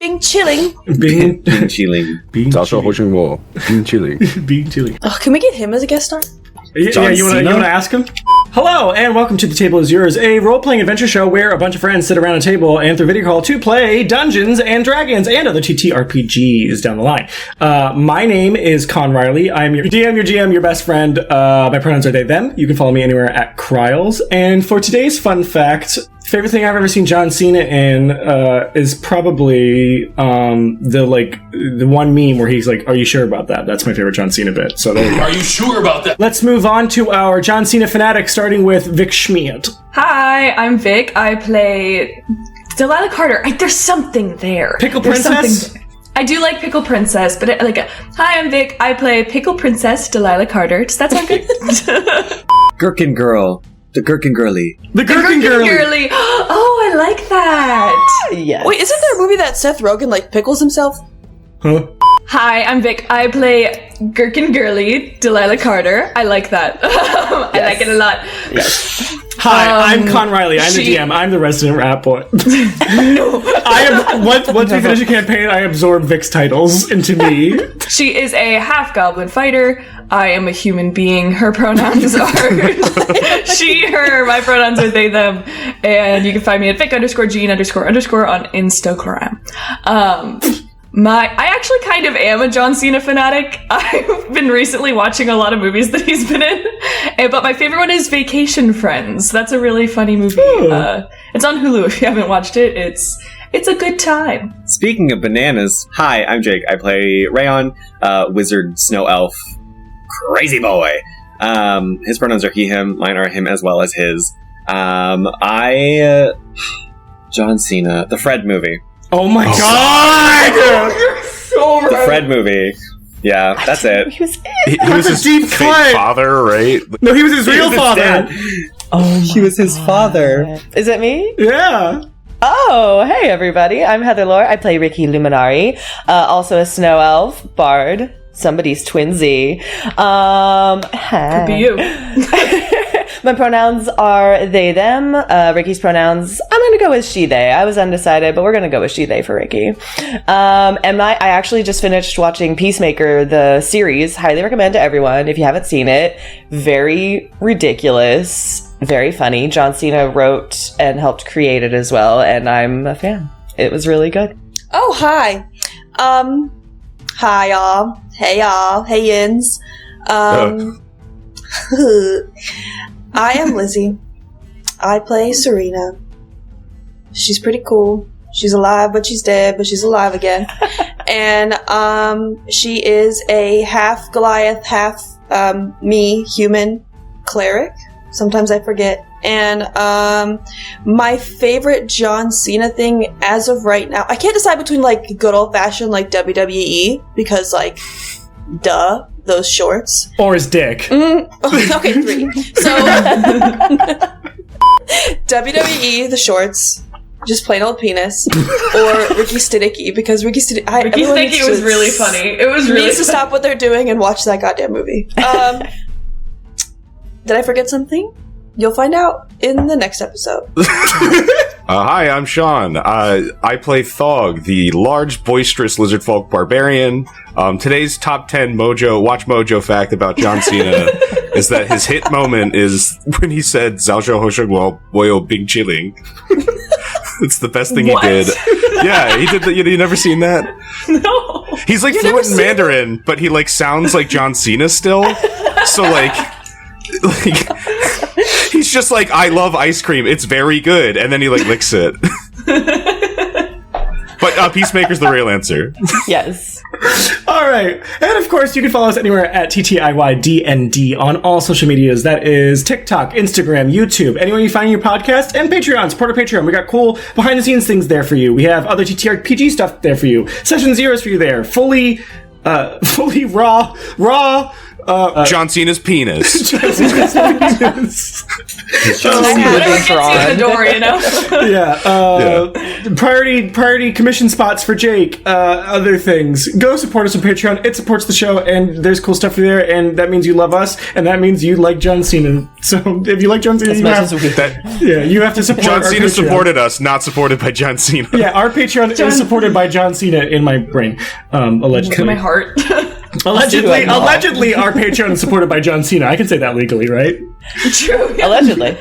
Being chilling. Being chilling. Being chilling. Being chilling. Oh, can we get him as a guest star? Yeah, you want to ask him? Hello, and welcome to The Table Is Yours, a role-playing adventure show where a bunch of friends sit around a table and through video call to play Dungeons and Dragons and other TTRPGs down the line. My name is Con Riley. I'm your DM, your GM, your best friend. My pronouns are they, them. You can follow me anywhere at Kryles. And for today's fun fact, favorite thing I've ever seen John Cena in is probably the one meme where he's like, "Are you sure about that?" That's my favorite John Cena bit. So there you go. Are you sure about that? Let's move on to our John Cena fanatic, starting with Vic Schmidt. Hi, I'm Vic. I play Delilah Carter. There's something there. Pickle Princess? I do like Pickle Princess, but hi, I'm Vic. I play Pickle Princess Delilah Carter. Does that sound good? Gherkin Girl. The Gherkin Girly. The Gherkin Girly. Oh, I like that. Yes. Wait, isn't there a movie that Seth Rogen pickles himself? Huh? Hi, I'm Vic. I play Gherkin Girly Delilah Carter. I like that. I like it a lot. Yes. Hi, I'm Con Riley. I'm the DM. I'm the resident rat boy. No. Once we finish a campaign, I absorb Vic's titles into me. She is a half-goblin fighter. I am a human being. Her pronouns are she, her. My pronouns are they, them. And you can find me at Vic_Gene__ on Instagram. I actually kind of am a John Cena fanatic. I've been recently watching a lot of movies that he's been in, but my favorite one is Vacation Friends. That's a really funny movie. It's on Hulu if you haven't watched it. It's a good time. Speaking of bananas, hi, I'm Jake. I play Rayon, wizard, snow elf, crazy boy. His pronouns are he, him. Mine are him as well as his. John Cena, the Fred movie. Oh my god! You're so right. The Fred movie. Yeah, that's it. He was He was his deep fake cut. father, right? No, he was his real father. Oh, He was his father. Is it me? Yeah. Oh, hey everybody. I'm Heather Lore. I play Ricky Luminari. Also a snow elf, bard, somebody's twinsy. Could be you. My pronouns are they, them. Ricky's pronouns, I'm going to go with she, they. I was undecided, but we're going to go with she, they for Ricky. I actually just finished watching Peacemaker, the series. Highly recommend to everyone if you haven't seen it. Very ridiculous, very funny. John Cena wrote and helped create it as well, and I'm a fan. It was really good. Oh, hi. Hi, y'all. Hey, y'all. Hey, yins. I am Lizzie. I play Serena. She's pretty cool. She's alive, but she's dead, but she's alive again. And she is a half Goliath, half me, human cleric. Sometimes I forget. And my favorite John Cena thing as of right now, I can't decide between good old fashioned WWE because duh. Those shorts. Or his dick. Okay, 3. So, WWE, the shorts, just plain old penis, or Ricky Stenicki, because Ricky Stenicki... Ricky Stenicki was really funny. It was really needs to stop what they're doing and watch that goddamn movie. Did I forget something? You'll find out in the next episode. Hi, I'm Sean. I play Thog, the large, boisterous lizard folk barbarian. Today's top 10 Watch Mojo fact about John Cena is that his hit moment is when he said "Zhao Zhou Ho Sheng Wo Boyo Bing Chilling." It's the best thing he did. Yeah, he did. You never seen that? No. He's fluent in Mandarin, but he sounds like John Cena still. So he's just I love ice cream. It's very good. And then he licks it. But Peacemaker's the real answer. Yes. All right. And of course, you can follow us anywhere at TTIYDND on all social medias. That is TikTok, Instagram, YouTube, anywhere you find your podcast, and Patreon. Support our Patreon. We got cool behind the scenes things there for you. We have other TTRPG stuff there for you. Session Zeros for you there. Fully raw John Cena's penis. Whatever gets you in the door, you know? Priority commission spots for Jake. Other things. Go support us on Patreon. It supports the show, and there's cool stuff there, and that means you love us, and that means you like John Cena. So if you like John Cena, you have to support John Cena Patreon. Supported us, not supported by John Cena. Yeah, our Patreon is supported by John Cena in my brain, allegedly. In my heart. Allegedly, our Patreon is supported by John Cena. I can say that legally, right? True. Yeah. Allegedly.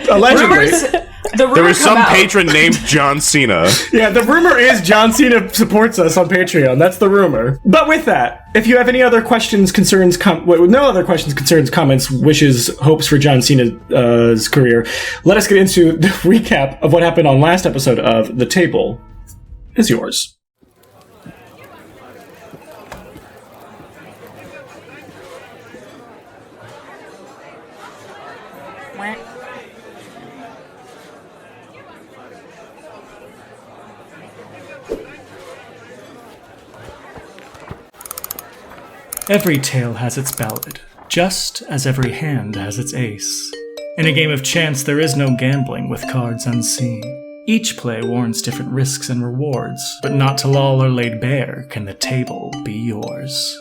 There was some patron named John Cena. Yeah, the rumor is John Cena supports us on Patreon. That's the rumor. But with that, if you have any other questions, concerns, comments, wishes, hopes for John Cena's career, let us get into the recap of what happened on last episode of The Table is Yours. Every tale has its ballad, just as every hand has its ace. In a game of chance, there is no gambling with cards unseen. Each play warrants different risks and rewards, but not till all are laid bare can the table be yours.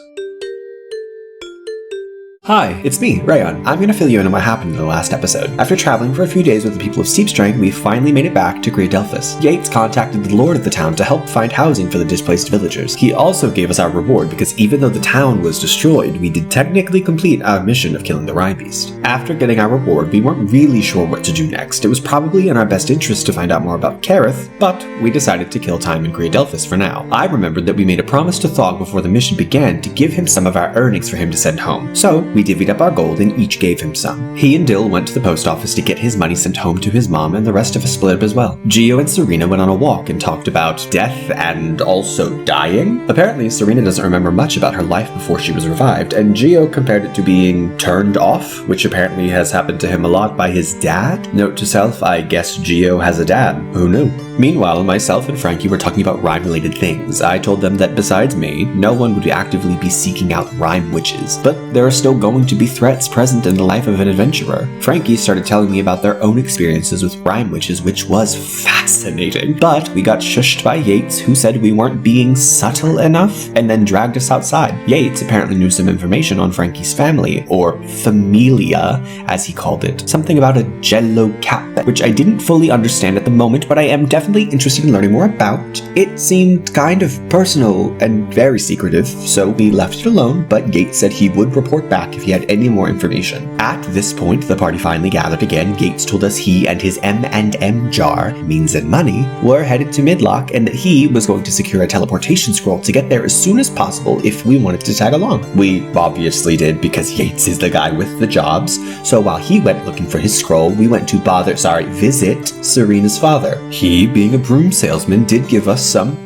Hi, it's me, Rayon. I'm going to fill you in on what happened in the last episode. After traveling for a few days with the people of Steep Strength, we finally made it back to Great Delphus. Yates contacted the lord of the town to help find housing for the displaced villagers. He also gave us our reward because even though the town was destroyed, we did technically complete our mission of killing the Rime Beast. After getting our reward, we weren't really sure what to do next. It was probably in our best interest to find out more about Kareth, but we decided to kill time in Great Delphus for now. I remembered that we made a promise to Thog before the mission began to give him some of our earnings for him to send home. So we divvied up our gold and each gave him some. He and Dill went to the post office to get his money sent home to his mom, and the rest of us split up as well. Gio and Serena went on a walk and talked about death and also dying. Apparently, Serena doesn't remember much about her life before she was revived, and Gio compared it to being turned off, which apparently has happened to him a lot by his dad. Note to self, I guess Gio has a dad. Who knew? Meanwhile, myself and Frankie were talking about rhyme-related things. I told them that besides me, no one would actively be seeking out rhyme witches, but there are still going to be threats present in the life of an adventurer. Frankie started telling me about their own experiences with rhyme witches, which was fascinating. But we got shushed by Yates, who said we weren't being subtle enough, and then dragged us outside. Yates apparently knew some information on Frankie's family, or familia, as he called it. Something about a jello cat, which I didn't fully understand at the moment, but I am definitely interested in learning more about. It seemed kind of personal and very secretive, so we left it alone, but Yates said he would report back if he had any more information. At this point, the party finally gathered again. Yates told us he and his M&M jar, means and money, were headed to Midlocke, and that he was going to secure a teleportation scroll to get there as soon as possible if we wanted to tag along. We obviously did, because Yates is the guy with the jobs, so while he went looking for his scroll, we went to visit Serena's father. He, being a broom salesman, did give us some,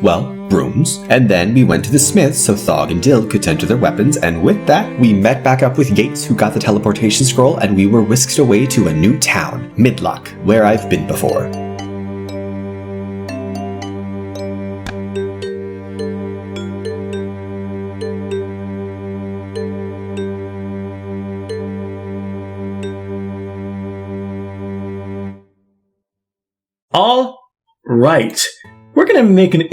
brooms, and then we went to the smith so Thog and Dill could tend to their weapons, and with that, we met back up with Yates, who got the teleportation scroll, and we were whisked away to a new town, Midlocke, where I've been before. All right. We're going to make an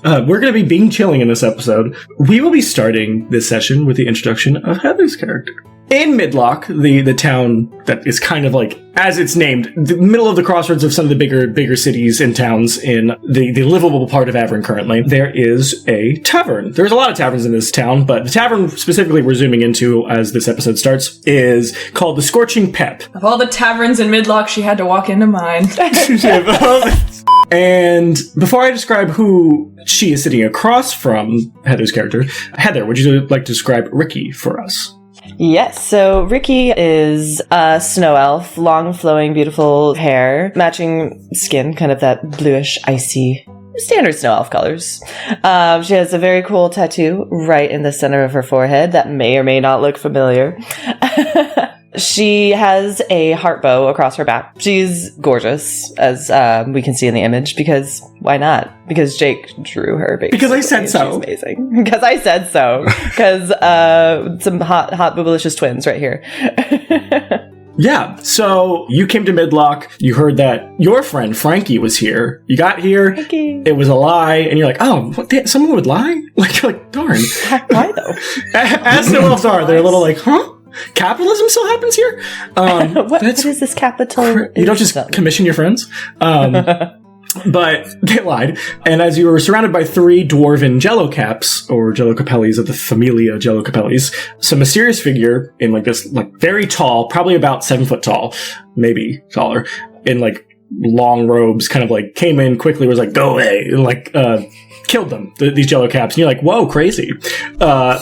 we're going to be being chilling in this episode. We will be starting this session with the introduction of Heather's character. In Midlocke, the town that is kind of like, as it's named, the middle of the crossroads of some of the bigger cities and towns in the livable part of Avern currently, there is a tavern. There's a lot of taverns in this town, but the tavern specifically we're zooming into as this episode starts is called the Scorching Pep. Of all the taverns in Midlocke, she had to walk into mine. And before I describe who she is sitting across from Heather's character, Heather, would you like to describe Ricky for us? Yes, so Ricky is a snow elf, long flowing beautiful hair, matching skin, kind of that bluish icy standard snow elf colors. She has a very cool tattoo right in the center of her forehead that may or may not look familiar. She has a heart bow across her back. She's gorgeous, as we can see in the image, because why not? Because Jake drew her, basically. Because I said so. She's amazing. Because I said so. Because some hot boobalicious twins right here. Yeah, so you came to Midlocke, you heard that your friend Frankie was here, you got here, Frankie. It was a lie, and you're like, oh, what, someone would lie? Like, darn. Why though? As no elves are, they're a little like, huh? Capitalism still happens here? What is this capital? You don't just commission your friends? But they lied. And as you were surrounded by 3 dwarven jello caps, or jello capellis of the familia jello capellis, some mysterious figure in like this, like very tall, probably about 7 foot tall, maybe taller, in like long robes, kind of like came in quickly, was like, go away, and like, killed them, these jello caps. And you're like, whoa, crazy. Oh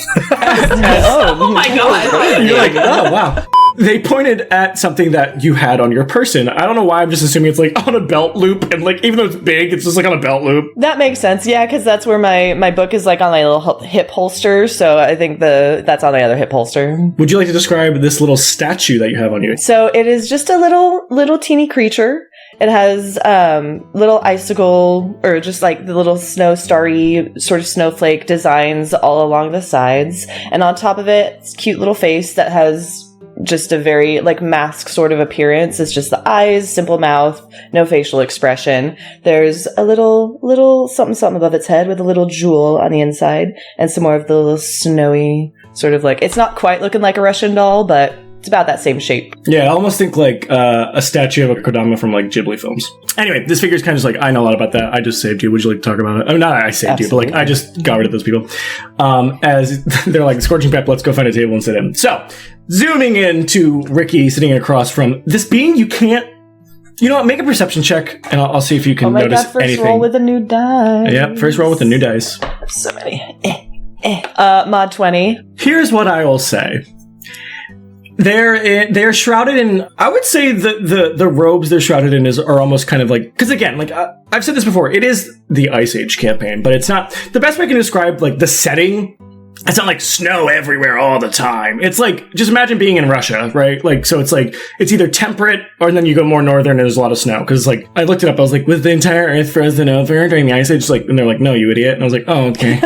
my god. You're like, oh, wow. They pointed at something that you had on your person. I don't know why, I'm just assuming it's like on a belt loop, and like even though it's big, it's just like on a belt loop. That makes sense, yeah, because that's where my book is, like on my little hip holster, so I think that's on the other hip holster. Would you like to describe this little statue that you have on you? So it is just a little teeny creature. It has little icicle, or just like the little snow starry sort of snowflake designs all along the sides, and on top of it, it's a cute little face that has just a very like mask sort of appearance. It's just the eyes, simple mouth, no facial expression. There's a little something above its head with a little jewel on the inside, and some more of the little snowy sort of like, it's not quite looking like a Russian doll, but it's about that same shape. Yeah, I almost think like a statue of a Kodama from like Ghibli films. Anyway, this figure's kind of just like, I know a lot about that. I just saved you. Would you like to talk about it? I mean, not I saved Absolutely. you, but like I just got rid of those people. As they're like, scorching pep, let's go find a table and sit in. So, zooming in to Ricky sitting across from this being, you can't, you know what, make a perception check, and I'll see if you can notice God, first anything. roll with a new dice. Yep, first roll with the new dice. So many. Mod 20. Here's what I will say. They're shrouded in, I would say the robes they're shrouded in are almost kind of like, because again, like I've said this before, it is the Ice Age campaign, but it's not, the best way I can describe like the setting, it's not like snow everywhere all the time. It's like, just imagine being in Russia, right? Like, so it's like, it's either temperate or then you go more northern and there's a lot of snow. Because like, I looked it up, I was like, was the entire Earth frozen over during the Ice Age? Like, and they're like, no, you idiot. And I was like, oh, okay.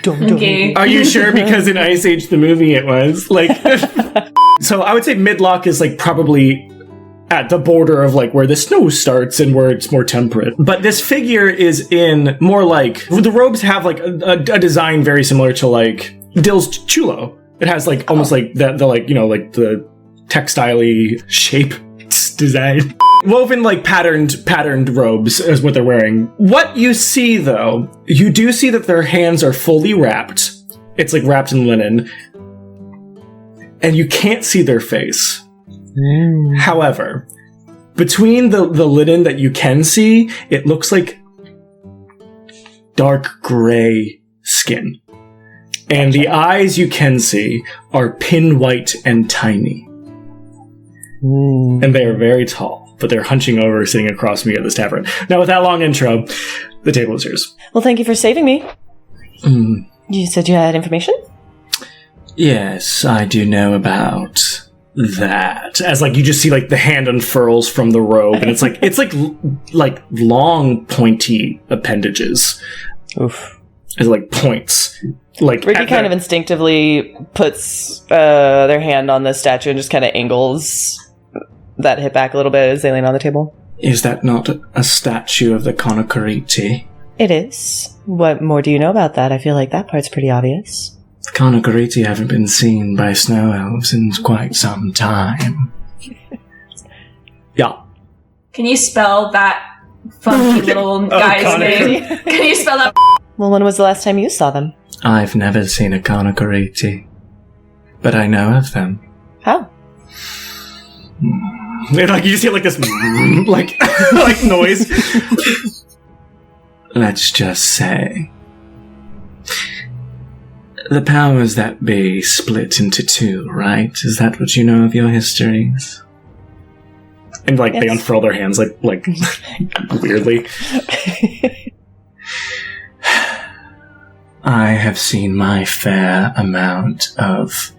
Okay. Are you sure? Because in Ice Age, the movie, it was like... So I would say Midlocke is like probably at the border of like where the snow starts and where it's more temperate. But this figure is in more like, the robes have like a design very similar to like Dill's Chulo. It has like almost like the like, you know, like the textile-y shape design. Woven like patterned robes is what they're wearing. What you see though, you do see that their hands are fully wrapped. It's like wrapped in linen. And you can't see their face. However, between the linen that you can see, it looks like dark gray skin. And the eyes you can see are pin white and tiny. And they are very tall, but they're hunching over, sitting across me at this tavern. Now, with that long intro, the table is yours. Well, thank you for saving me. You said you had information? Yes, I do know about that. As like you just see like the hand unfurls from the robe, and it's like long pointy appendages. Oof. It's like points. Like Ricky kind of instinctively puts their hand on the statue and just kind of angles that hip back a little bit as they lean on the table. Is that not a statue of the Konokariti? It is. What more do you know about that? I feel like that part's pretty obvious. The Konokariti haven't been seen by snow elves in quite some time. Yeah. Can you spell that funky little guy's name? Can you spell that? Well, when was the last time you saw them? I've never seen a Konokariti, but I know of them. How? Like you just hear like this like like noise. Let's just say the powers that be split into two, right? Is that what you know of your histories? And like they unfurl their hands like weirdly. I have seen my fair amount of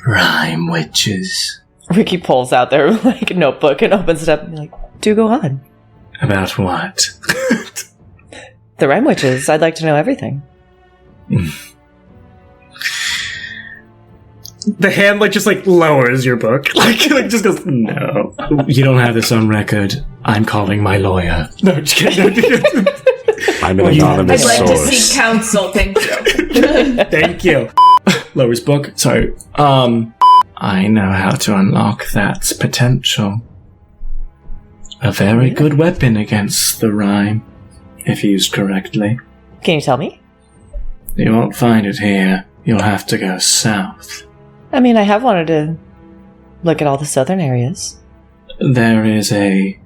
rhyme witches. Ricky pulls out their like notebook and opens it up and be like, do go on. About what? The Rhyme Witches. I'd like to know everything. The hand just lowers your book. Like just goes, no. You don't have this on record. I'm calling my lawyer. No, just kidding. I'm an anonymous I'd like source. to seek counsel, thank you. Thank you. Lowers book. Sorry. I know how to unlock that potential. A very good weapon against the rhyme, if used correctly. Can you tell me? You won't find it here. You'll have to go south. I mean, I have wanted to look at all the southern areas. There is a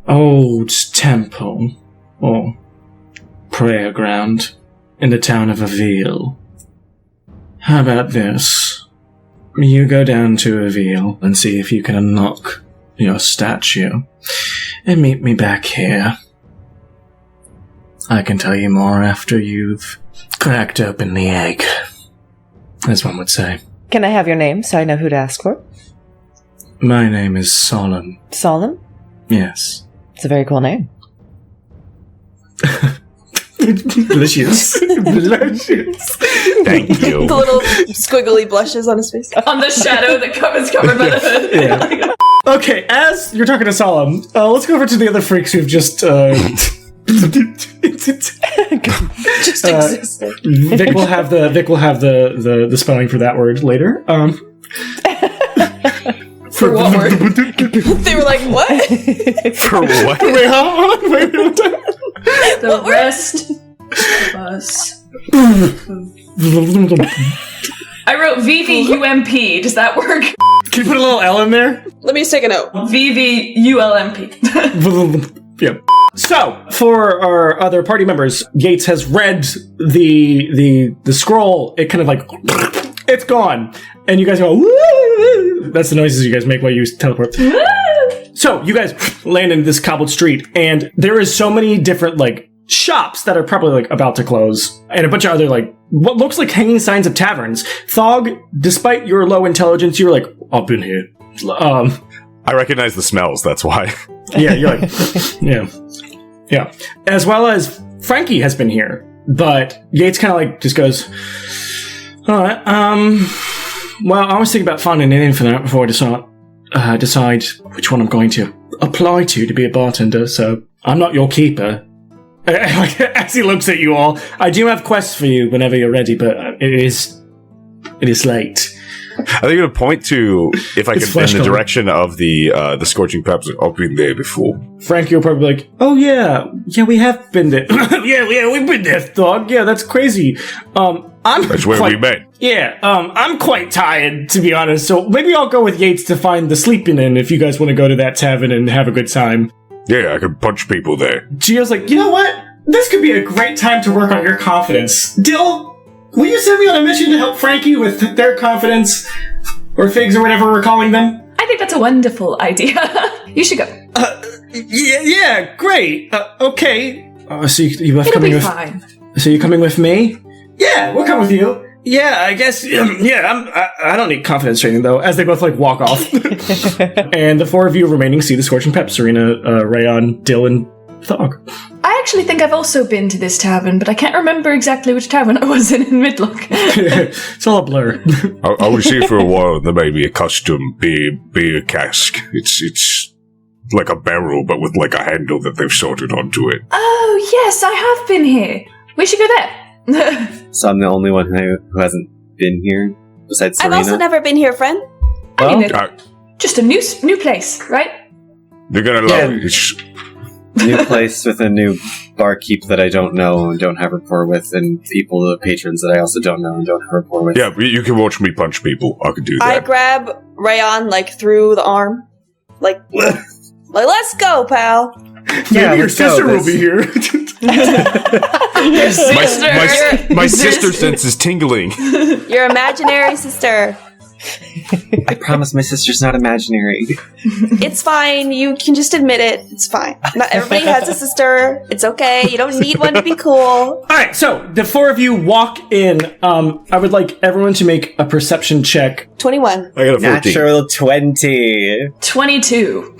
old temple, or prayer ground, in the town of Avil. How about this? You go down to Avil and see if you can unlock your statue, and meet me back here. I can tell you more after you've cracked open the egg, as one would say. Can I have your name so I know who to ask for? My name is Solemn. Solemn? Yes. It's a very cool name. Delicious. Delicious. Thank you. The little squiggly blushes on his face. On the shadow that is covered by the hood. Yeah. Okay, as you're talking to Solemn, let's go over to the other freaks who've just Just existed. Vic will have the spelling for that word later. For what word? They were like, what? For what? Wait, how? Wait, The rest of us. I wrote VVUMP. Does that work? Can you put a little L in there? Let me just take a note. VVULMP. Yeah. So, for our other party members, Yates has read the scroll. It kind of it's gone. And you guys go, woo! That's the noises you guys make while you teleport. So, you guys land in this cobbled street, and there is so many different, shops that are probably, about to close, and a bunch of other, what looks like hanging signs of taverns. Thog, despite your low intelligence, you're like, I've been here. I recognize the smells, that's why. Yeah, you're like, yeah. Yeah. As well as Frankie has been here, but Yates kind of just goes, all right, well, I was thinking about finding an name for that before I decide which one I'm going to apply to be a bartender, so I'm not your keeper. As he looks at you all, I do have quests for you whenever you're ready, but it is late. I think it'll point to, if I It's can, flesh in the color. direction of the Scorching Peppers. I've been there before. Frankie will probably be like, oh yeah, we have been there. yeah, we've been there, dog. Yeah, that's crazy. That's where we met. Yeah, I'm quite tired, to be honest, so maybe I'll go with Yates to find the sleeping inn if you guys want to go to that tavern and have a good time. Yeah, I could punch people there. Gio's like, you know what? This could be a great time to work on your confidence. Dill, will you send me on a mission to help Frankie with their confidence? Or figs or whatever we're calling them? I think that's a wonderful idea. You should go. Yeah, great. Okay. So you both It'll coming be with... fine. So you coming with me? Yeah, we'll come with you. Yeah, I guess. I don't need confidence training though. As they both walk off, and the four of you remaining see the Scorching Pep: Serena, Rayon, Dill, and Thog. I actually think I've also been to this tavern, but I can't remember exactly which tavern I was in Midlocke. It's all a blur. I was here for a while, and there may be a custom beer cask. It's like a barrel, but with a handle that they've sorted onto it. Oh, yes, I have been here. We should go there. So I'm the only one who hasn't been here besides Serena. I've also never been here, friend. I mean, Uh, just a new place, right? You're gonna love it. It's, New place with a new barkeep that I don't know and don't have rapport with, and the patrons that I also don't know and don't have rapport with. yeah, you can watch me punch people. I could do I that. grab Rayon through the arm, let's go, pal. Maybe your let's go. sister will be here. Your sister. My sister sense is tingling. Your imaginary sister. I promise my sister's not imaginary. It's fine. You can just admit it. It's fine. Not everybody has a sister. It's okay. You don't need one to be cool. All right, so the four of you walk in. I would like everyone to make a perception check. 21. I got a 14. Natural 20. 22.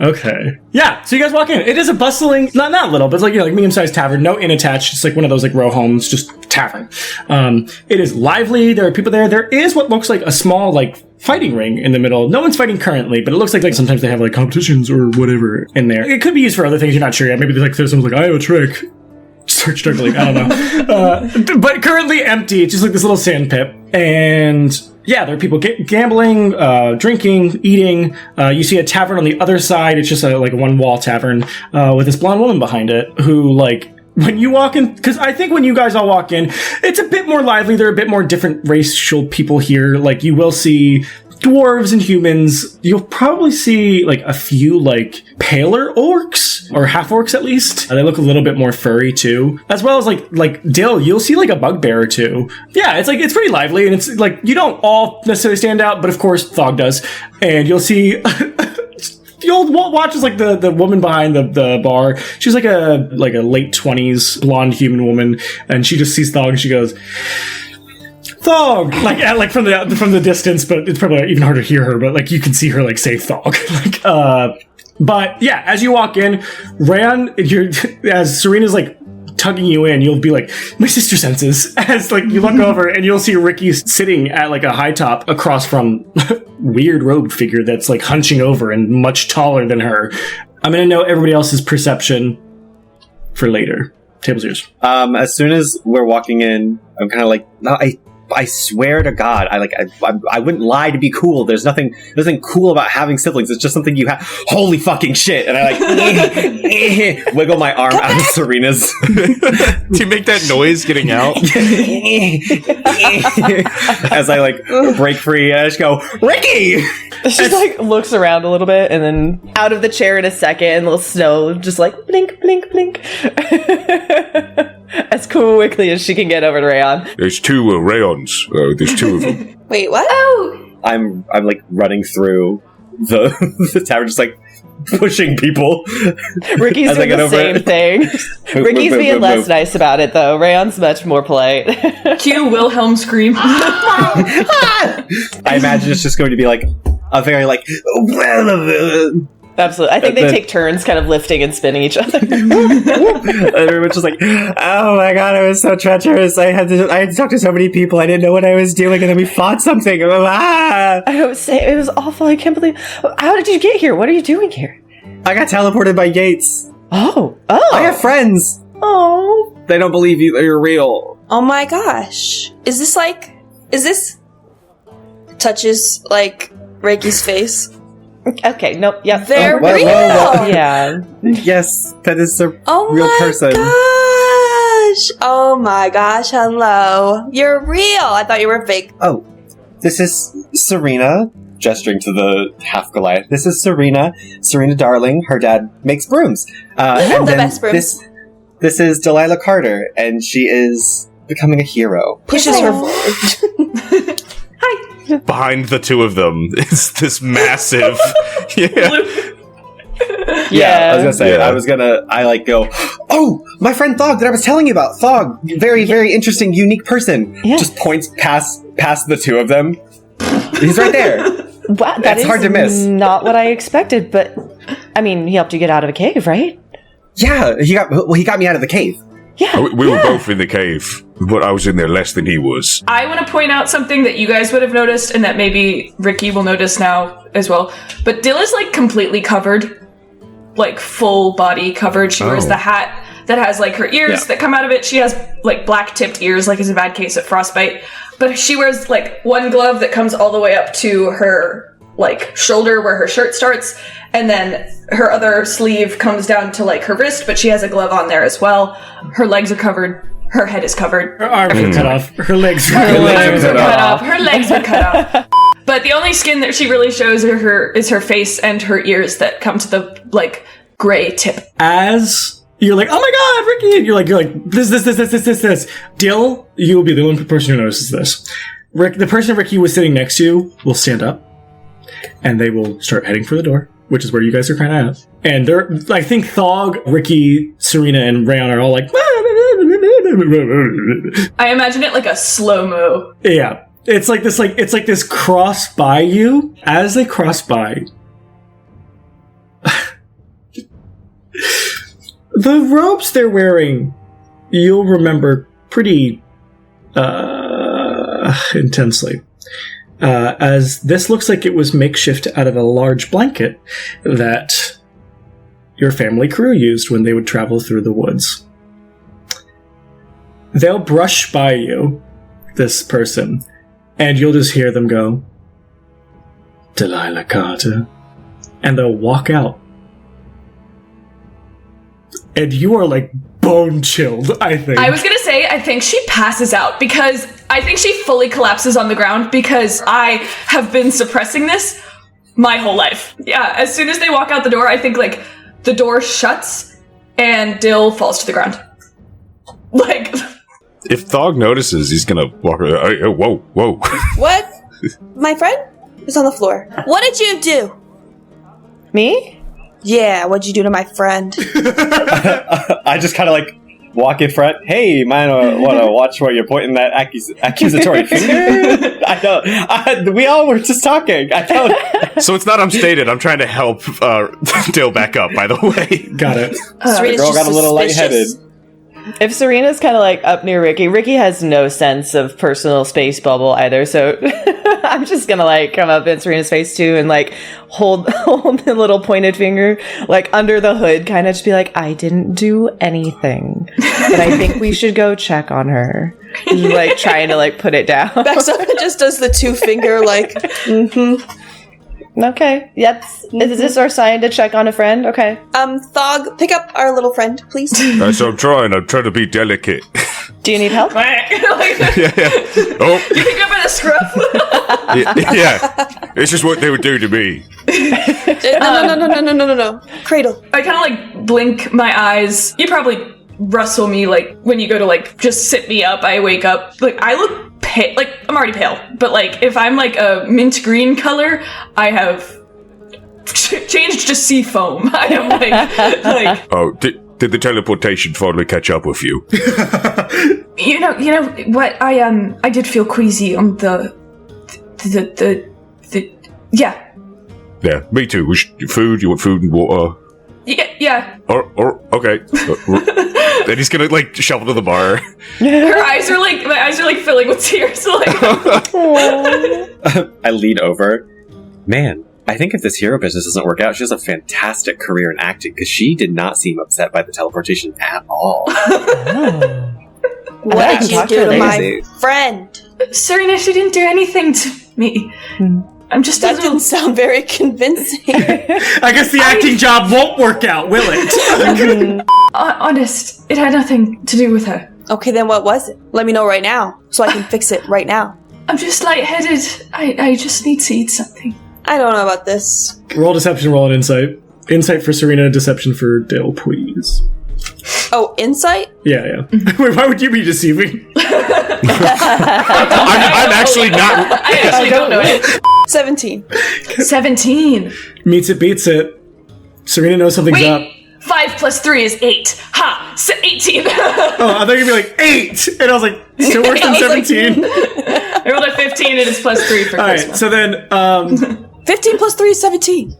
Okay. Yeah, so you guys walk in. It is a bustling, not little, but it's like, like medium-sized tavern. No inn attached. It's like one of those like row homes, just tavern. It is lively. There are people there. There is what looks like a small like fighting ring in the middle. No one's fighting currently, but it looks like sometimes they have like competitions or whatever in there. It could be used for other things. You're not sure yet. Maybe there's someone's like, I have a trick. Start struggling. I don't know. But currently empty. It's just like this little sand pit. And yeah, there are people gambling, drinking, eating. You see a tavern on the other side. It's just a one-wall tavern with this blonde woman behind it who, like, when you walk in, because I think when you guys all walk in, it's a bit more lively. There are a bit more different racial people here. Like, you will see dwarves and humans. You'll probably see like a few like paler orcs or half orcs at least. They look a little bit more furry too, as well as like Dill. You'll see like a bugbear or two. Yeah, it's pretty lively, and it's like you don't all necessarily stand out, but of course Thog does, and you'll see. You'll watch as like the woman behind the bar. She's like a late 20s blonde human woman, and she just sees Thog and she goes, Thog! Like from the distance, but it's probably even harder to hear her, but like you can see her like say Thog. But yeah, as you walk in, Rayan, as Serena's like tugging you in, you'll be like, my sister senses, as like you look over and you'll see Ricky sitting at like a high top across from weird robed figure that's like hunching over and much taller than her. I'm gonna know everybody else's perception for later. Table's yours. As soon as we're walking in, I'm kind of like, no, I swear to God, I wouldn't lie to be cool. There's nothing cool about having siblings. It's just something you have. Holy fucking shit! And I like wiggle my arm out of Serena's. Do you make that noise getting out? As I like break free, and I just go, Ricky! She like looks around a little bit and then out of the chair in a second, little snow just like blink, blink, blink. As quickly as she can get over to Rayon. There's two Rayons. There's two of them. Wait, what? Oh! I'm like running through the tavern, just like pushing people. Ricky's As I doing get the over same it. thing. Ricky's move, being move, less move. nice about it though. Rayon's much more polite. Cue Wilhelm scream. I imagine it's just going to be like a very like Absolutely. I think they The- take turns kind of lifting and spinning each other. everyone's just like, oh my God, I was so treacherous. I had to talk to so many people. I didn't know what I was doing, and then we fought something. I would say it was awful. I can't believe. How did you get here? What are you doing here? I got teleported by Yates. Oh. I have friends. Oh. They don't believe you're real. Oh my gosh. Is this touches like Reiki's face? Okay. Nope. Yep. They're whoa, real! whoa, whoa. Yeah. Yes, that is a Oh real my person. gosh! Oh my gosh, hello. You're real! I thought you were fake. Oh, this is Serena, gesturing to the half Goliath. This is Serena darling. Her dad makes brooms. And The then best brooms. This is Delilah Carter, and she is becoming a hero. Pushes her forward. Behind the two of them is this massive. Yeah. I was gonna say, Yeah. I like go, oh, my friend Thog that I was telling you about. Thog, very, very interesting, unique person. Yeah. Just points past the two of them. He's right there. Wow, that That's is hard to miss. not what I expected, but I mean, he helped you get out of a cave, right? Yeah, he got me out of the cave. Yeah. We were both in the cave, but I was in there less than he was. I want to point out something that you guys would have noticed and that maybe Ricky will notice now as well. But Dill is like completely covered, like full body covered. She wears Oh. the hat that has like her ears that come out of it. She has like black tipped ears, like it's a bad case of frostbite. But she wears like one glove that comes all the way up to her like shoulder where her shirt starts, and then her other sleeve comes down to like her wrist, but she has a glove on there as well. Her legs are covered. Her head is covered. Her arms were cut off. Her legs were Her cut arms are cut cut off. off. Her legs are cut off. But the only skin that she really shows is her face and her ears that come to the like gray tip. As you're like, oh my God, Ricky! And you're like, this. Dill, you will be the only person who notices this. the person Ricky was sitting next to will stand up, and they will start heading for the door, which is where you guys are kind of at. And I think Thog, Ricky, Serena, and Rayon are all like... I imagine it like a slow-mo. Yeah. It's like this cross by you. As they cross by... the robes they're wearing, you'll remember pretty intensely. As this looks like it was makeshift out of a large blanket that your family crew used when they would travel through the woods. They'll brush by you, this person, and you'll just hear them go, Delilah Carter, and they'll walk out. And you are like bone chilled, I think. I was gonna say, I think she passes out because I think she fully collapses on the ground because I have been suppressing this my whole life. Yeah, as soon as they walk out the door, I think like the door shuts and Dill falls to the ground. Like, if Thog notices, he's gonna walk around. Whoa. What? My friend is on the floor. What did you do? Me? Yeah, what'd you do to my friend? I just kind of like walk in front. Hey, man, want to watch where you're pointing that accusatory finger? I don't. We all were just talking. I don't. So it's not unstated. I'm trying to help Dill back up, by the way. Got it. The girl got a little lightheaded. If Serena's kind of like up near Ricky has no sense of personal space bubble either, so I'm just gonna like come up in Serena's face too and like hold the little pointed finger like under the hood, kind of just be like, I didn't do anything, but I think we should go check on her. Just, like trying to like put it down. Backs up and just does the 2-finger like, Okay, yep. Is this our sign to check on a friend? Okay. Thog, pick up our little friend, please. So I'm trying to be delicate. Do you need help? like, Yeah. Oh. you pick up at a scruff. Yeah. It's just what they would do to me. No. Cradle. I kind of like blink my eyes. You probably rustle me like when you go to like just sit me up. I wake up like I look pale. Like I'm already pale, but like if I'm like a mint green color, I have changed to sea foam. I am like. Oh, did the teleportation finally catch up with you? You know what? I did feel queasy on the yeah. Yeah, me too. Food? You want food and water? Yeah. Or okay. Then he's gonna like shovel to the bar. My eyes are like filling with tears. Like, I lean over. Man, I think if this hero business doesn't work out, she has a fantastic career in acting because she did not seem upset by the teleportation at all. What did you do to my friend? Serena, she didn't do anything to me. I'm just That didn't sound very convincing. I guess the acting job won't work out, will it? honest. It had nothing to do with her. Okay, then what was it? Let me know right now, so I can fix it right now. I'm just lightheaded. I just need to eat something. I don't know about this. Roll deception, roll an insight. Insight for Serena, deception for Dill, please. Oh, insight? Yeah. Wait, why would you be deceiving? I'm actually not. I actually don't know it. 17. 17. Meets it, beats it. Serena knows something's Wait. up. 5 plus 3 is 8. Ha! 18. Oh, I thought you were gonna be like 8, and I was like, still worse than 17. I rolled a 15 and it's plus 3 for All right, Christmas. so then 15 plus 3 is 17.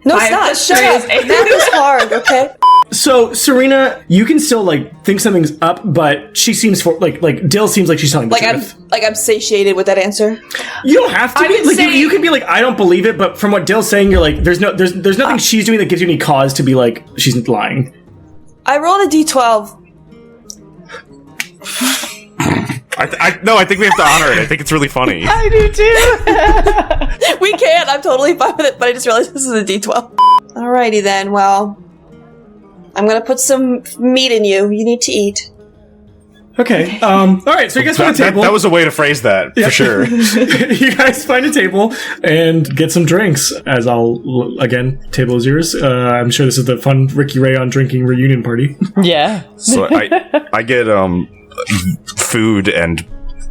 No, it's 5 not. plus Shut 3 up. is 8. Math is hard, okay? So Serena, you can still like think something's up, but she seems like Dill seems like she's telling the truth. I'm satiated with that answer. You don't have to I be. would Like say- you can be like, I don't believe it, but from what Dill's saying, you're like, there's nothing she's doing that gives you any cause to be like she's lying. I rolled a d12. I think we have to honor it. I think it's really funny. I do too. We can't. I'm totally fine with it, but I just realized this is a d12. Alrighty then. Well, I'm gonna put some meat in you. You need to eat. Okay. All right. So you guys find a table. That was a way to phrase that for sure. You guys find a table and get some drinks. As again, table is yours. I'm sure this is the fun Ricky Rayon drinking reunion party. Yeah. So I get food and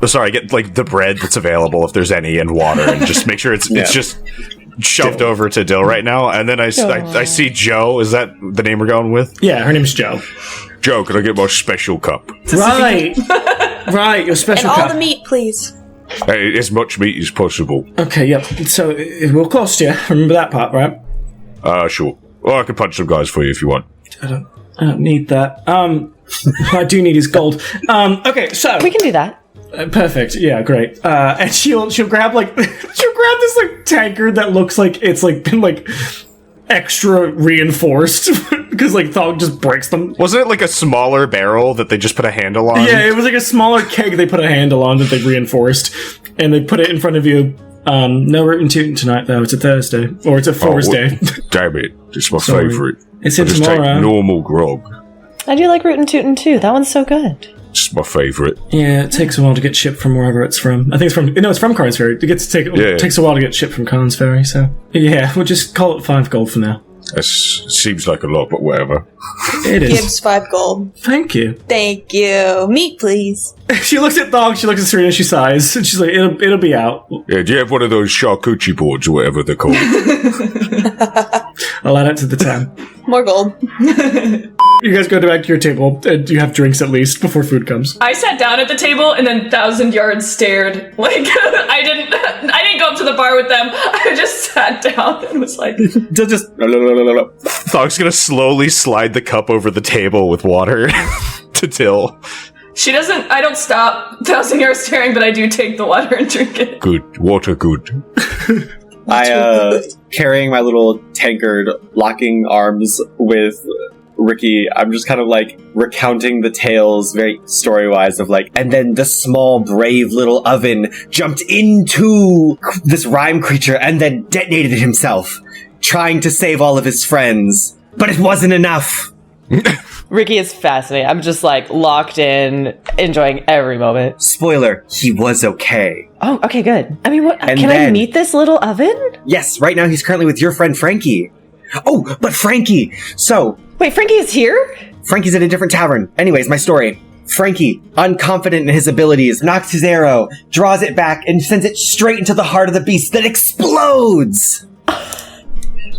Sorry, get like the bread that's available if there's any, and water, and just make sure it's just shoved over to Dill right now. And then I see Joe. Is that the name we're going with? Yeah, her name's Joe. Joe, can I get my special cup? Right. Right, your special And cup. all the meat, please. Hey, as much meat as possible. Okay, yep. So it will cost you. Remember that part, right? Sure. Well, I can punch some guys for you if you want. I don't need that. What I do need is gold. Okay, so We can do that. Perfect. Yeah, great. And she'll grab like she'll grab this like tankard that looks like it's like been like extra reinforced because like Thog just breaks them. Wasn't it like a smaller barrel that they just put a handle on? Yeah, it was like a smaller keg they put a handle on that they reinforced, and they put it in front of you. No rootin' tootin' tonight though. It's a Thursday, or it's a Thursday. Damn it! It's my Sorry. favorite. It's I in just take tomorrow. normal grog. I do like Rootin' Tootin' too. That one's so good. It's my favorite. Yeah, it takes a while to get shipped from wherever it's from. I think it's from. No, it's from Carnes Ferry. It takes a while to get shipped from Carnes Ferry. So yeah, we'll just call it 5 gold for now. That seems like a lot, but whatever. It is. Gibbs 5 gold. Thank you. Thank you. Meat, please. She looks at Thog. She looks at Serena. She sighs, and she's like, "It'll be out." Yeah, do you have one of those charcuterie boards or whatever they're called? I'll add it to the tab. More gold. You guys go back to your table, and you have drinks at least before food comes. I sat down at the table and then 1,000 Yards stared. Like I didn't go up to the bar with them. I just sat down and was like, Just Thog's gonna slowly slide the cup over the table with water to Till. she doesn't. I don't stop 1,000 Yards staring, but I do take the water and drink it. Good. Water good. Carrying my little tankard, locking arms with Ricky, I'm just kind of like recounting the tales very story-wise of like, and then the small brave little oven jumped into this rhyme creature and then detonated it himself, trying to save all of his friends. But it wasn't enough. Ricky is fascinating. I'm just like locked in, enjoying every moment. Spoiler, he was okay. Oh, okay, good. I mean, what? And Can I then- meet this little oven? Yes, right now he's currently with your friend Frankie. Oh, but Frankie! So, Wait, Frankie is here? Frankie's at a different tavern. Anyways, my story. Frankie, unconfident in his abilities, knocks his arrow, draws it back, and sends it straight into the heart of the beast that explodes!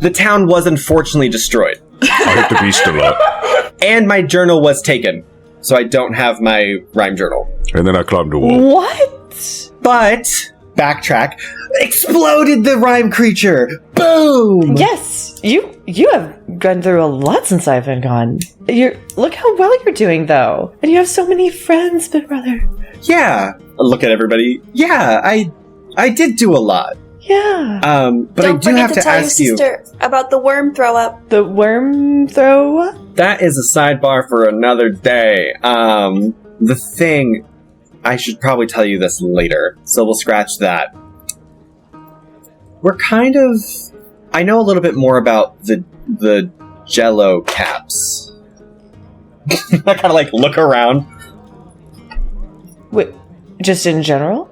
The town was unfortunately destroyed. I hit the beast a lot. And my journal was taken. So I don't have my rhyme journal. And then I climbed a wall. What? But, backtrack, exploded the rhyme creature! Boom! Yes, you have gone through a lot since I've been gone. Look how well you're doing, though. And you have so many friends, big brother. Yeah. Look at everybody. Yeah, I did do a lot. Yeah. But Don't I do forget have to to tell your ask you. sister about the worm throw up. The worm throw up? That is a sidebar for another day. The thing, I should probably tell you this later, so we'll scratch that. We're kind of, I know a little bit more about the Jello caps. I kind of like look around. Wait, just in general?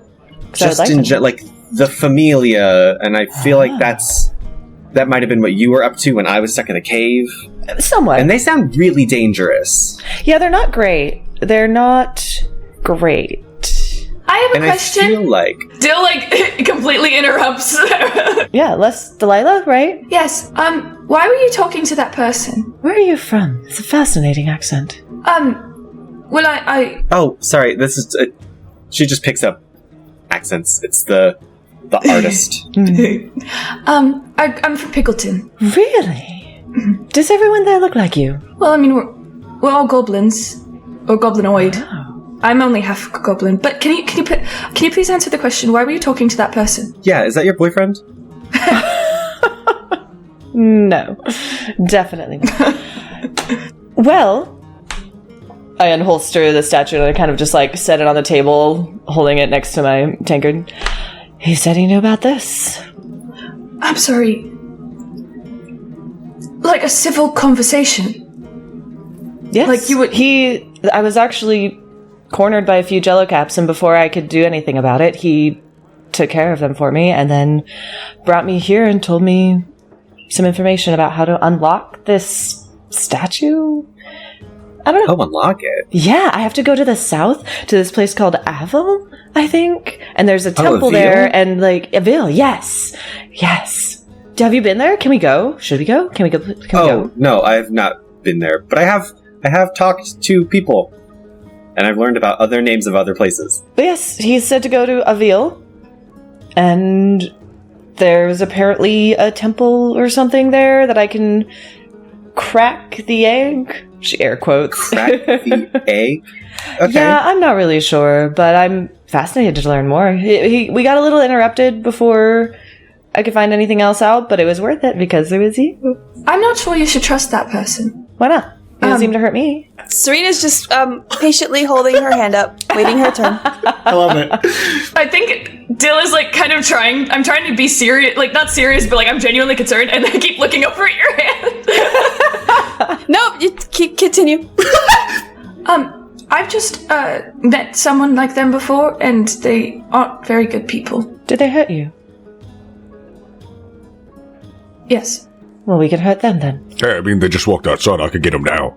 'Cause I would Just like in them. like the Familia, and I feel like that might have been what you were up to when I was stuck in a cave. Somewhat. And they sound really dangerous. Yeah, they're not great. They're not great. I have a And question. I feel like Dill like completely interrupts. Yeah, less Delilah, right? Yes. Why were you talking to that person? Where are you from? It's a fascinating accent. Well, I oh, sorry. This is. She just picks up accents. It's the artist. I'm from Pickleton. Really? Does everyone there look like you? Well, I mean, we're all goblins or goblinoid. I'm only half goblin. But can you please answer the question? Why were you talking to that person? Yeah, is that your boyfriend? No, definitely not. Well, I unholster the statue and I kind of just like set it on the table, holding it next to my tankard. He said he knew about this. I'm sorry. Like a civil conversation. Yes, Like you would- I was actually cornered by a few Jello caps, and before I could do anything about it, he took care of them for me, and then brought me here and told me some information about how to unlock this statue. I don't know. Oh, unlock it. Yeah, I have to go to the south to this place called Avil, I think. And there's a temple Avil? there and like Avil. Yes. Have you been there? Can we go? Should we go? Can we go? No, I have not been there, but I have talked to people, and I've learned about other names of other places. But yes, he said to go to Avil, and there's apparently a temple or something there that I can crack the egg. She air quotes. Crack the egg? Okay. Yeah, I'm not really sure, but I'm fascinated to learn more. We got a little interrupted before I could find anything else out, but it was worth it because there was you. I'm not sure you should trust that person. Why not? It doesn't seem to hurt me. Serena's just patiently holding her hand up, waiting her turn. I love it. I think Dill is like kind of trying. I'm trying to be serious, like not serious, but like I'm genuinely concerned, and I keep looking over at your hand. Nope, you continue. I've just met someone like them before, and they aren't very good people. Did they hurt you? Yes. Well, we can hurt them then. Hey, I mean, they just walked outside. I could get them now.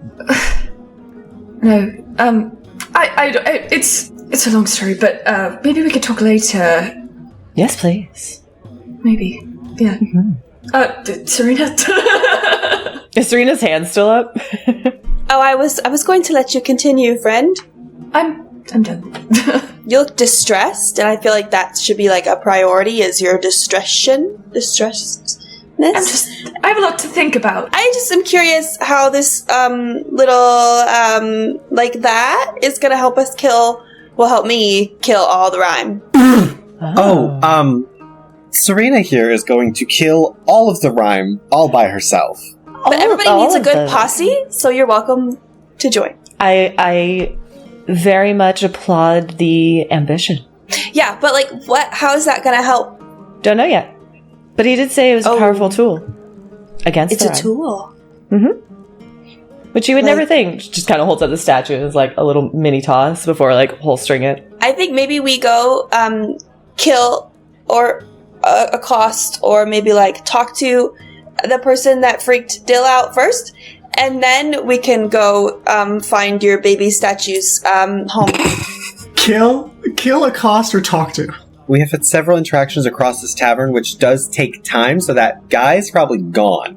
No. It's a long story, but maybe we could talk later. Yes, please. Maybe. Yeah. Mm-hmm. Serena? Is Serena's hand still up? Oh, I was going to let you continue, friend. I'm done. You look distressed, and I feel like that should be like a priority. Is your distressedness? I have a lot to think about. I just am curious how this little like that is gonna help me kill all the rhyme. Serena here is going to kill all of the rhyme all by herself. But everybody needs a good posse, so you're welcome to join. I very much applaud the ambition. Yeah, but like, how is that gonna help? Don't know yet. But he did say it was a powerful tool against It's the a rhyme. tool. Mm-hmm. Which you would never think. Just kind of holds up the statue as like a little mini toss before like holstering it. I think maybe we go kill or accost or maybe like talk to the person that freaked Dill out first, and then we can go find your baby statue's home. Kill, accost, or talk to. We have had several interactions across this tavern, which does take time, so that guy's probably gone.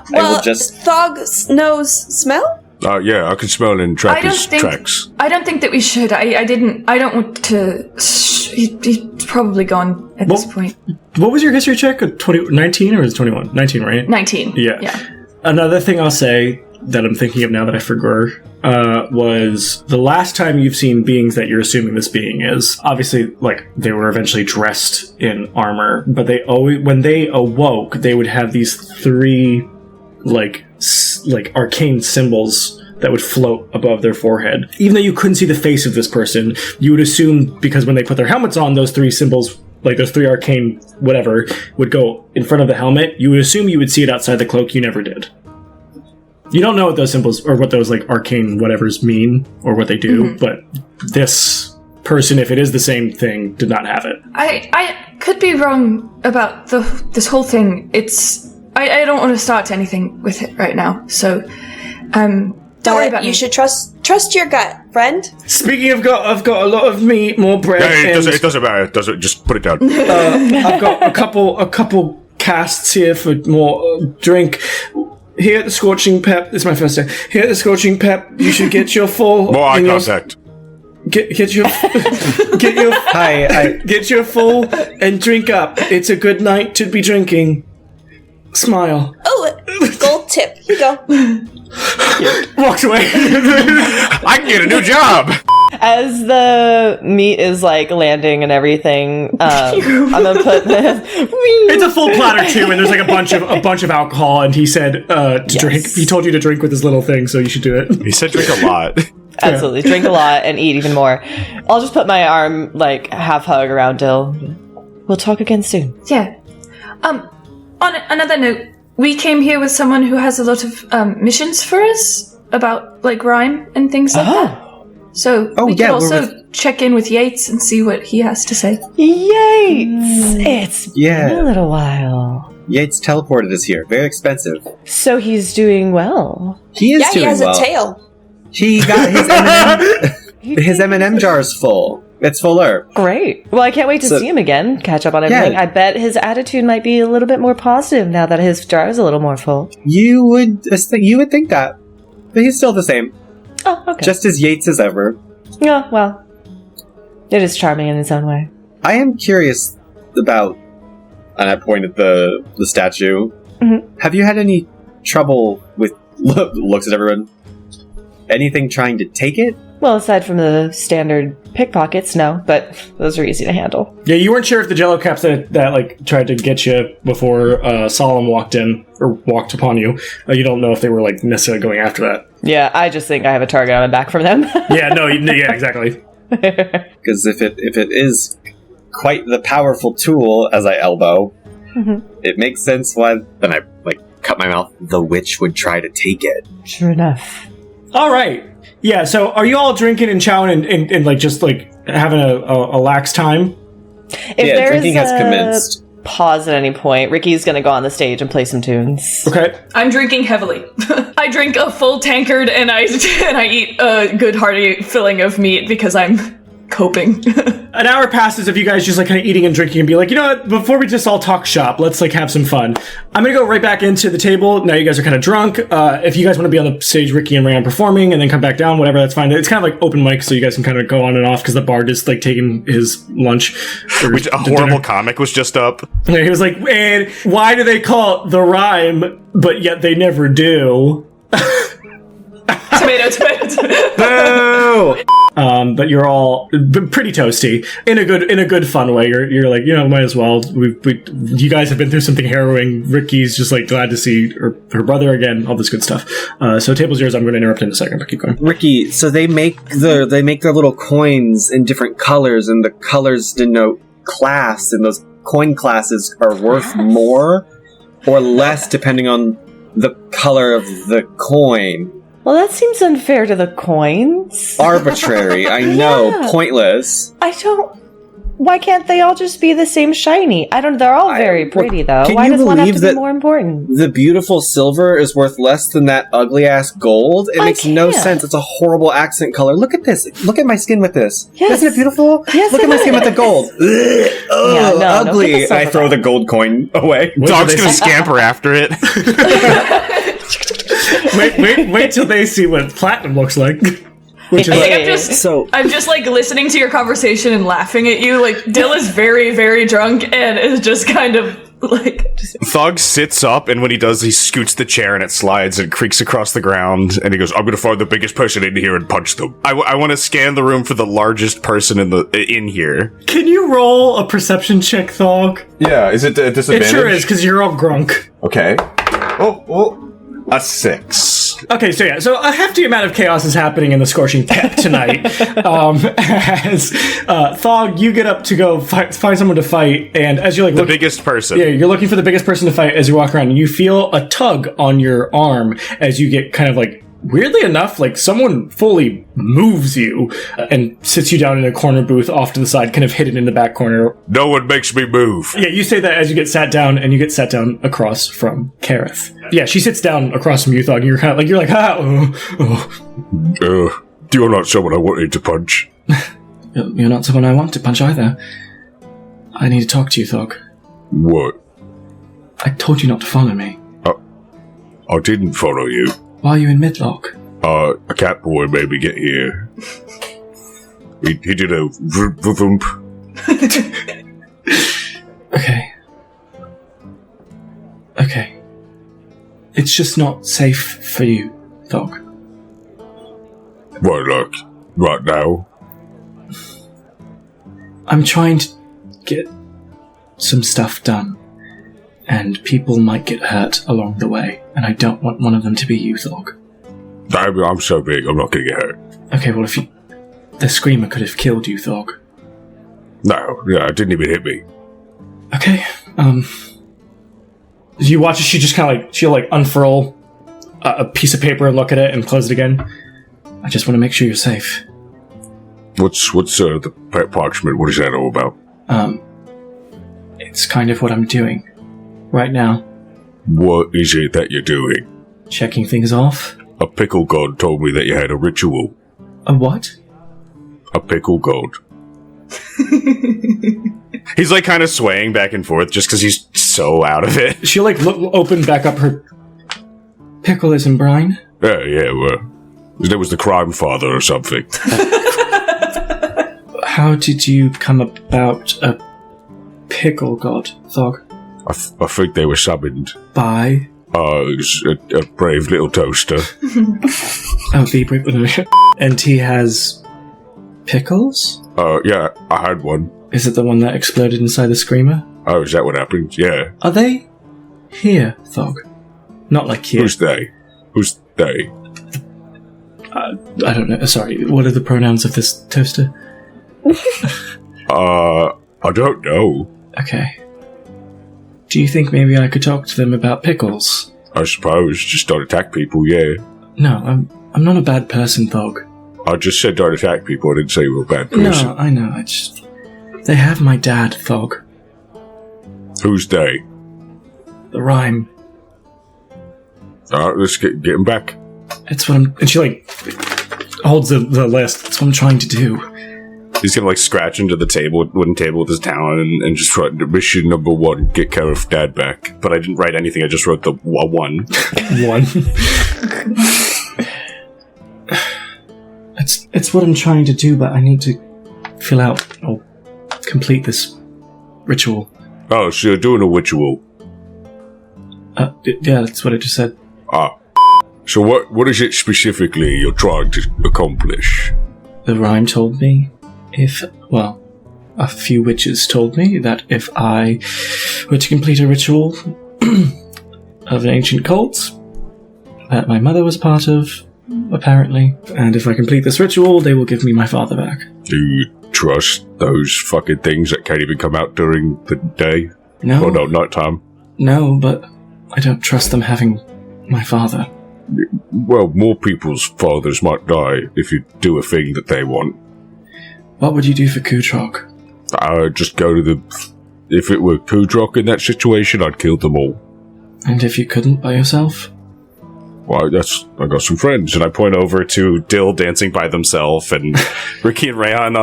Well, Thog's nose smell? Yeah, I can smell and track his tracks. I don't think that we should. I don't want to. He's probably gone at this point. What was your history check? 19 or was it 21? 19, right? 19. Yeah. Another thing I'll say that I'm thinking of now that I forgot was the last time you've seen beings that you're assuming this being is. Obviously, like, they were eventually dressed in armor, but they always, when they awoke, they would have these three, like arcane symbols that would float above their forehead. Even though you couldn't see the face of this person, you would assume, because when they put their helmets on, those three symbols, like those three arcane whatever, would go in front of the helmet. You would assume you would see it outside the cloak. You never did. You don't know what those symbols, or what those like arcane whatevers mean, or what they do, but this person, if it is the same thing, did not have it. I could be wrong about this whole thing. I don't want to start anything with it right now, so don't worry about You me. should trust your gut, friend. Speaking of gut, I've got a lot of meat, more bread. Hey, and it doesn't matter. Just put it down. I've got a couple casts here for more drink. Here at the Scorching Pep, this is my first day. Here at the Scorching Pep, you should get your full. More eye contact. Get your get your full and drink up. It's a good night to be drinking. Smile. Oh, gold tip. Here you go. Walks away. I can get a new job. As the meat is like landing and everything, I'm gonna put this. It's a full platter too, and there's like a bunch of alcohol. And he said to drink. He told you to drink with his little thing, so you should do it. He said drink a lot. Absolutely, drink a lot and eat even more. I'll just put my arm like half hug around Dill. We'll talk again soon. Yeah. On another note, we came here with someone who has a lot of missions for us about like rhyme and things like that. So we can also check in with Yates and see what he has to say. Yates! It's been a little while. Yates teleported us here. Very expensive. So he's doing well. He is doing well. He has a tail. He got his M&M. His M&M jar's full. It's fuller. Great. Well, I can't wait to see him again, catch up on everything. Yeah. I bet his attitude might be a little bit more positive now that his jar is a little more full. You would think that, but he's still the same. Oh, okay. Just as Yates as ever. Yeah, well, it is charming in its own way. I am curious about, and I point at the statue. Mm-hmm. Have you had any trouble with looks at everyone? Anything trying to take it? Well, aside from the standard pickpockets, no, but those are easy to handle. Yeah, you weren't sure if the Jello caps that like tried to get you before Solemn walked in or walked upon you. You don't know if they were like necessarily going after that. Yeah, I just think I have a target on my back from them. Yeah, exactly. Because if it is quite the powerful tool, as I elbow, it makes sense why. Then I cut my mouth. The witch would try to take it. True enough. All right. Yeah, so are you all drinking and chowing and like just like having a lax time? If drinking has commenced. Pause at any point, Ricky's gonna go on the stage and play some tunes. Okay. I'm drinking heavily. I drink a full tankard and I eat a good hearty filling of meat because I'm coping. An hour passes of you guys just like kind of eating and drinking and be like, you know what, before we just all talk shop, let's like have some fun. I'm gonna go right back into the table. Now you guys are kind of drunk. If you guys want to be on the stage, Ricky and Ryan performing and then come back down, whatever, that's fine. It's kind of like open mic, so you guys can kind of go on and off because the bard is like taking his lunch. Which a horrible comic was just up. And he was like, and why do they call it the rhyme, but yet they never do? Tomato. No! But you're all pretty toasty in a good fun way. You're like, you know, might as well. You guys have been through something harrowing. Ricky's just like glad to see her brother again. All this good stuff. So table's yours. I'm going to interrupt in a second, but keep going. Ricky, so they make their little coins in different colors, and the colors denote class, and those coin classes are worth more or less depending on the color of the coin. Well, that seems unfair to the coins. Arbitrary, I know, Yeah. Pointless. Why can't they all just be the same shiny? They're all very pretty, though. Can Why you does one have believe to be that more important? The beautiful silver is worth less than that ugly ass gold? It I makes no can't. sense. It's a horrible accent color. Look at this. Look at my skin with this. Yes. Isn't it beautiful? Yes, Look it at my skin with is. the gold. Ugh, Yeah, no, don't ugly. get the And I silver throw back. the gold coin away. Dog's gonna scamper after it. Wait till they see what platinum looks like. Which is Hey. I'm just like listening to your conversation and laughing at you. Like Dill is very, very drunk and is just kind of like. Thog sits up, and when he does, he scoots the chair and it slides and creaks across the ground. And he goes, "I'm going to find the biggest person in here and punch them." I want to scan the room for the largest person in here. Can you roll a perception check, Thog? Yeah, is it a disadvantage? It sure is, because you're all grunk. Okay. Oh, a 6. Okay, so a hefty amount of chaos is happening in the Scorching Tap tonight. As Thog, you get up to go find someone to fight, and as you're like The biggest person. yeah, you're looking for the biggest person to fight. As you walk around, and you feel a tug on your arm as you get kind of like. Weirdly enough, like someone fully moves you and sits you down in a corner booth off to the side, kind of hidden in the back corner. No one makes me move. Yeah, you say that as you get sat down, and you get sat down across from Kareth. Yeah, she sits down across from you, Thog, and you're kind of like, You're not someone I wanted to punch. You're not someone I want to punch either. I need to talk to you, Thog. What? I told you not to follow me. I didn't follow you. Why are you in Midlocke? A cat boy made me get here. He did a vroom. Okay. It's just not safe for you, Thog. What, like, right now? I'm trying to get some stuff done, and people might get hurt along the way, and I don't want one of them to be you, Thog. I'm so big, I'm not gonna get hurt. Okay, well, the Screamer could have killed you, Thog. No, yeah, it didn't even hit me. Okay, you watch as she just kind of like, she'll like unfurl a piece of paper and look at it and close it again. I just want to make sure you're safe. What's the parchment? What is that all about? It's kind of what I'm doing right now. What is it that you're doing? Checking things off. A pickle god told me that you had a ritual. A what? A pickle god. He's like kind of swaying back and forth just because he's so out of it. She'll like open back up her pickle is in brine. Yeah, well, that was the crime father or something. How did you come about a pickle god, Thog? I think they were summoned. By? A brave little toaster. Oh, the brave. And he has pickles? Yeah, I had one. Is it the one that exploded inside the screamer? Oh, is that what happened? Yeah. Are they here, Thog? Not like here. Who's they? Who's they? I don't know. Sorry, what are the pronouns of this toaster? I don't know. Okay. Do you think maybe I could talk to them about pickles? I suppose. Just don't attack people, yeah. No, I'm not a bad person, Thog. I just said don't attack people. I didn't say you were a bad person. No, I know. They have my dad, Thog. Who's they? The rhyme. Alright, let's get him back. It's what I'm... And she, like, holds the list. That's what I'm trying to do. He's gonna, like, scratch into the wooden table with his talon and just write mission number 1, get Carif dad back. But I didn't write anything, I just wrote the 1. 1. It's what I'm trying to do, but I need to fill out or complete this ritual. Oh, so you're doing a ritual. Yeah, that's what I just said. So what is it specifically you're trying to accomplish? The rhyme told me a few witches told me that if I were to complete a ritual of an ancient cult that my mother was part of, apparently, and if I complete this ritual, they will give me my father back. Do you trust those fucking things that can't even come out during the day? No. Oh no, nighttime. No, but I don't trust them having my father. Well, more people's fathers might die if you do a thing that they want. What would you do for Kutrok? I'd just go to the... If it were Kutrok in that situation, I'd kill them all. And if you couldn't by yourself? Well, I got some friends, and I point over to Dill dancing by themselves, and Ricky and Rayon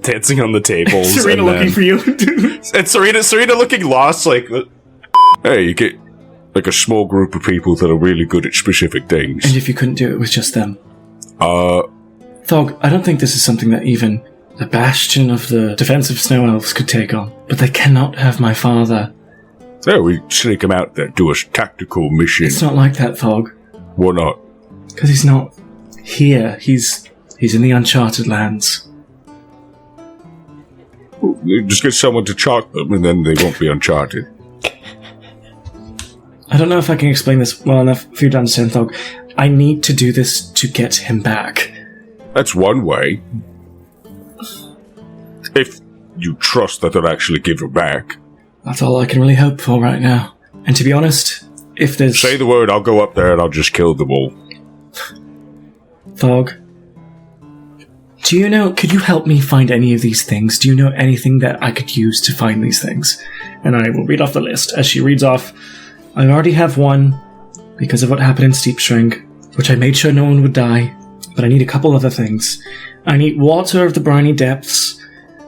dancing on the tables. Serena looking for you. And Serena looking lost, like, hey, you get like a small group of people that are really good at specific things. And if you couldn't do it with just them? Thog, I don't think this is something that even the bastion of the defensive snow elves could take on. But they cannot have my father. Yeah, we sneak him out there, do a tactical mission. It's not like that, Thog. Why not? Because he's not here. He's in the Uncharted lands. Just get someone to chart them, and then they won't be uncharted. I don't know if I can explain this well enough for you to understand, Thog. I need to do this to get him back. That's one way. If you trust that they'll actually give him back. That's all I can really hope for right now. And to be honest, if there's... Say the word, I'll go up there and I'll just kill them all. Thog, do you know... Could you help me find any of these things? Do you know anything that I could use to find these things? And I will read off the list. As she reads off, I already have one, because of what happened in Steep String, which I made sure no one would die, but I need a couple other things. I need water of the briny depths,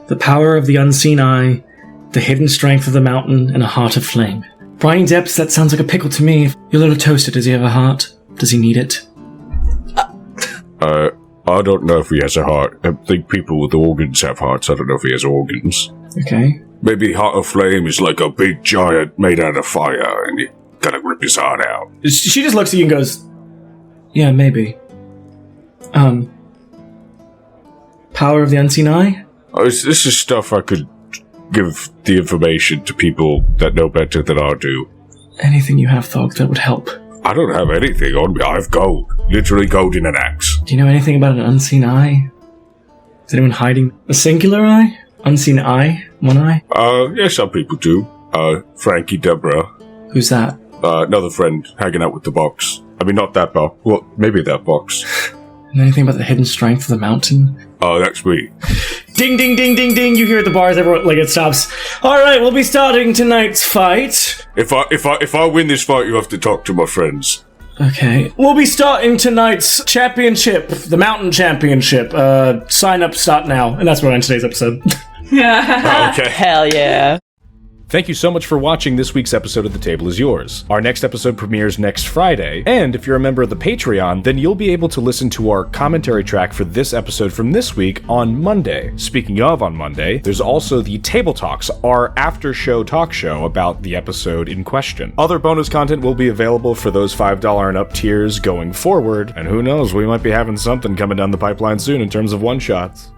the power of the unseen eye, the hidden strength of the mountain, and a heart of flame. Briny depths, that sounds like a pickle to me. Your little toaster, does he have a heart? Does he need it? I don't know if he has a heart. I think people with organs have hearts. I don't know if he has organs. Okay. Maybe heart of flame is like a big giant made out of fire, and you gotta rip his heart out. She just looks at you and goes, yeah, maybe. Power of the unseen eye? This is stuff I could give the information to people that know better than I do. Anything you have, Thog, that would help. I don't have anything on me. I have gold. Literally gold in an axe. Do you know anything about an unseen eye? Is anyone hiding a singular eye? Unseen eye? One eye? Yeah, some people do. Frankie Deborah. Who's that? Another friend hanging out with the box. I mean, not that box. Well, maybe that box. And anything about the hidden strength of the mountain? Oh, that's me. Ding, ding, ding, ding, ding. You hear at the bars, everyone, like, it stops. All right, we'll be starting tonight's fight. If I win this fight, you have to talk to my friends. Okay. We'll be starting tonight's championship, the Mountain Championship. Sign up, start now. And that's what we're on today's episode. Okay. Hell yeah. Thank you so much for watching this week's episode of The Table is Yours. Our next episode premieres next Friday, and if you're a member of the Patreon, then you'll be able to listen to our commentary track for this episode from this week on Monday. Speaking of on Monday, there's also the Table Talks, our after-show talk show about the episode in question. Other bonus content will be available for those $5 and up tiers going forward, and who knows, we might be having something coming down the pipeline soon in terms of one-shots.